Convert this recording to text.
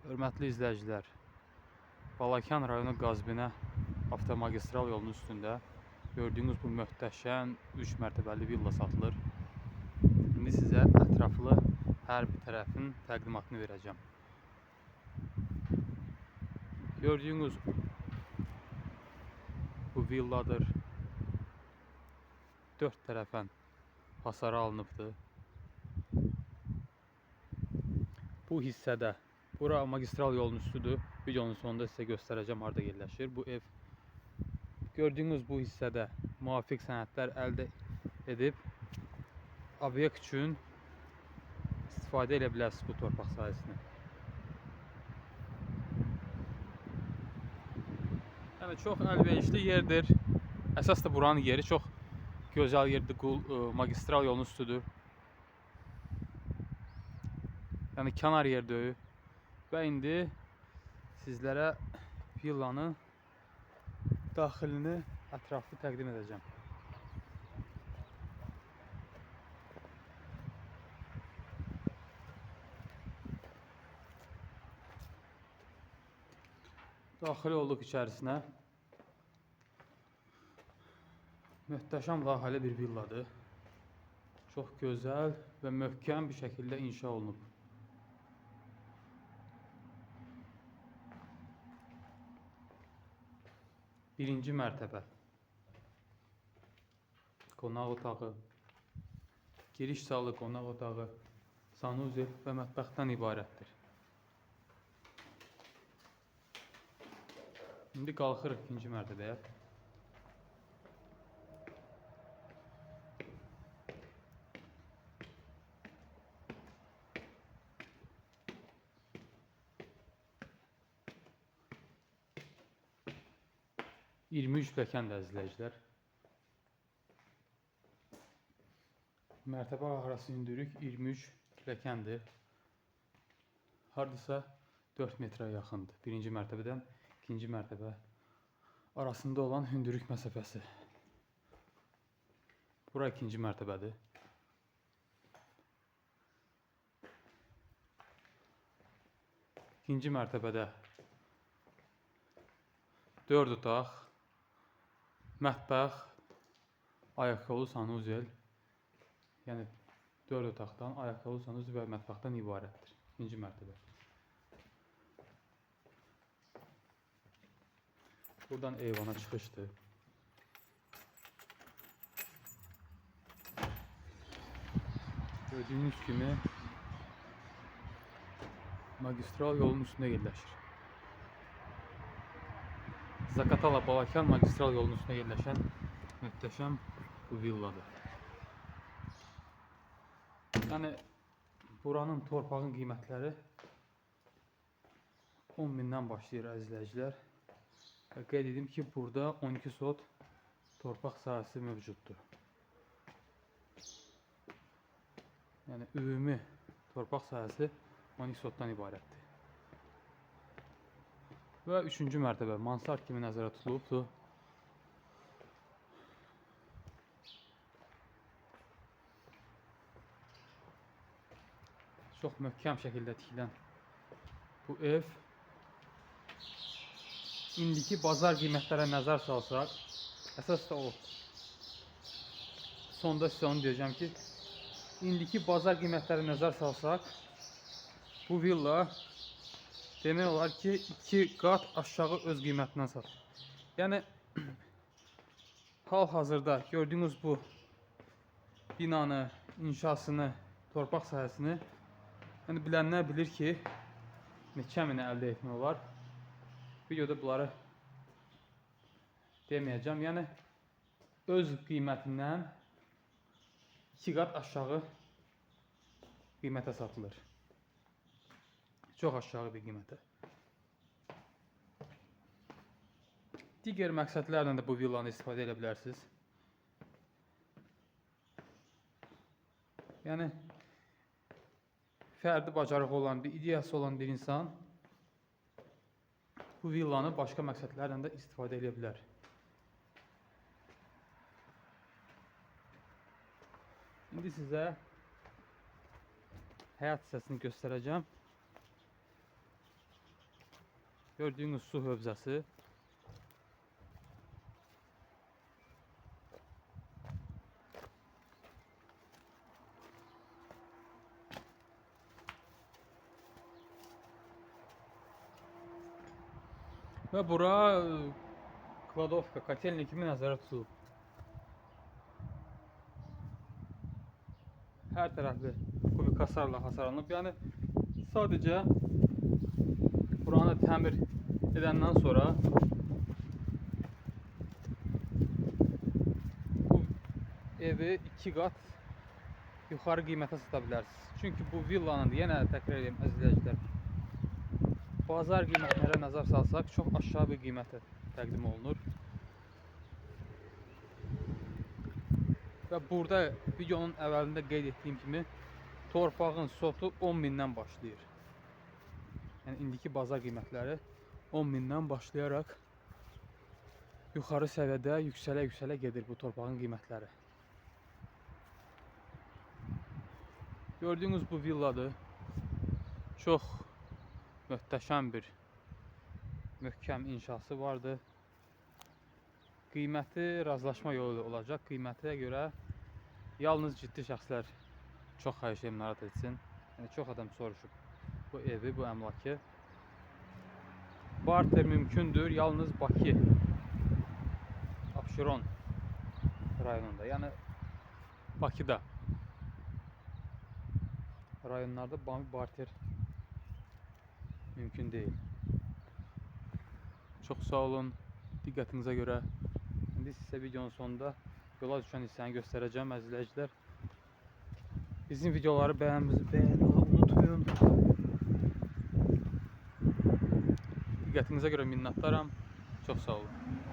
Hörmətli izləyicilər, Balakən rayonu Qazbinə avtomagistral yolunun üstündə gördüyünüz bu möhtəşəm 3 mərtəbəli villa satılır. İndi sizə ətraflı hər bir tərəfin təqdimatını verəcəm. Gördüyünüz bu villadır. 4 tərəfən hasara alınıbdır. Bu hissədə, bura magistral yolun üstüdür. Videonun sonunda sizə göstərəcəm harda yerləşir. Bu ev gördüyünüz bu hissədə müvafiq sənədlər əldə edib obyekt üçün istifadə edə bilərsiniz bu torpaq sahəsini. Yəni çox əlverişli yerdir. Əsas da buranın yeri çox gözəl yerdir. Magistral yolun üstüdür. Yəni kənar yerdəyik. Və indi sizlərə villanın daxilini ətraflı təqdim edəcəm. Daxil olduq içərisinə. Möhtəşəm layihəli bir villadır. Çox gözəl və möhkəm bir şəkildə inşa olunub. Birinci mərtəbə. Qonaq otağı, giriş zalı, qonaq otağı, sanuzel və mətbəxdən ibarətdir. İndi qalxırıq ikinci mərtəbəyə. %23 pilləkəndir əzizləyicilər. Mərtəbə arası hündürlük 23 pilləkəndir. Hardasa 4 metrə yaxındır. Birinci mərtəbədən ikinci mərtəbə arasında olan hündürlük məsafəsi. Bura ikinci mərtəbədir. İkinci mərtəbədə 4 otaq, mətbəx, ayaqqabı, sanuzel, yəni 4 otaqdan ayaqqabı, sanuzel və mətbəxdən ibarətdir. İkinci mərtəbə. Buradan eyvana çıxışdır. Gördüyünüz kimi magistral yolun üstündə yerləşir. Zaqatala Balakən magistral yolunun üstündə yerləşən möhtəşəm bu villadır. Yəni buranın torpağın qiymətləri 10 mindən başlayır əzizləyicilər. Və qeyd edim ki, burada 12 sot torpaq sahəsi mövcuddur. Yəni ümumi torpaq sahəsi 12 sotdan ibarətdir. Və 3-cü mərtəbə mansard kimi nəzərə tutulubdur. Çox möhkəm şəkildə tikilən bu ev indiki bazar qiymətlərə nəzər salsaq, əsas da o. Sonda sizə onu deyəcəm ki, indiki bazar qiymətlərə nəzər salsaq, bu villa demək olar ki, 2 qat aşağı öz qiymətindən satılır. Yəni, hal-hazırda gördüyünüz bu binanı, inşasını, torpaq sahəsini bilənlər bilir ki, neçə minə əldə etmək olar. Videoda bunları deməyəcəm. Yəni, öz qiymətindən 2 qat aşağı qiymətə satılır. Çox aşağı bir qiymətə. Digər məqsədlərlə də bu villanı istifadə edə bilərsiniz. Yəni, fərdi bacarığı olan, bir ideyası olan bir insan bu villanı başqa məqsədlərlə də istifadə edə bilər. İndi sizə həyat hissəsini göstərəcəm. Gördüğünüz su hövzəsi. Ve bura kladovka, kotelni kimi nəzərdə tutulub. Hər tərəfli kubik hasarla hasarlanıb. Yəni sadəcə buranı təmir edəndən sonra bu evi 2 qat yuxarı qiymətə sata bilərsiniz. Çünki bu villanın, yenə təkrar edeyim əzizləyicilər, bazar qiymətlərə nəzər salsaq çox aşağı bir qiymətə təqdim olunur. Və burada videonun əvvəlində qeyd etdiyim kimi torpağın sotu 10.000-dən başlayır. Yəni indiki bazar qiymətləri 10.000-dən başlayaraq yuxarı səviyyədə yüksələ gedir bu torpağın qiymətləri. Gördüğünüz bu villadır. Çox möhtəşəm bir möhkəm inşası vardı. Qiyməti razılaşma yolu ilə olacaq. Qiymətə görə yalnız ciddi şəxslər çox xahiş edirəm narahat etsin. Yəni çox adam soruşub bu evi, bu əmlakı. Barter mümkündür yalnız Bakı, Abşeron rayonunda. Yəni Bakıda rayonlarda barter mümkün değil. Çox sağ olun diqqətinizə görə. İndi sizə videonun sonunda yola düşən hissəni göstərəcəm əzizləyicilər. Bizim videoları bəyənməyi unutmayın. Diqqətinizə görə minnətdaram. Çox sağ olun.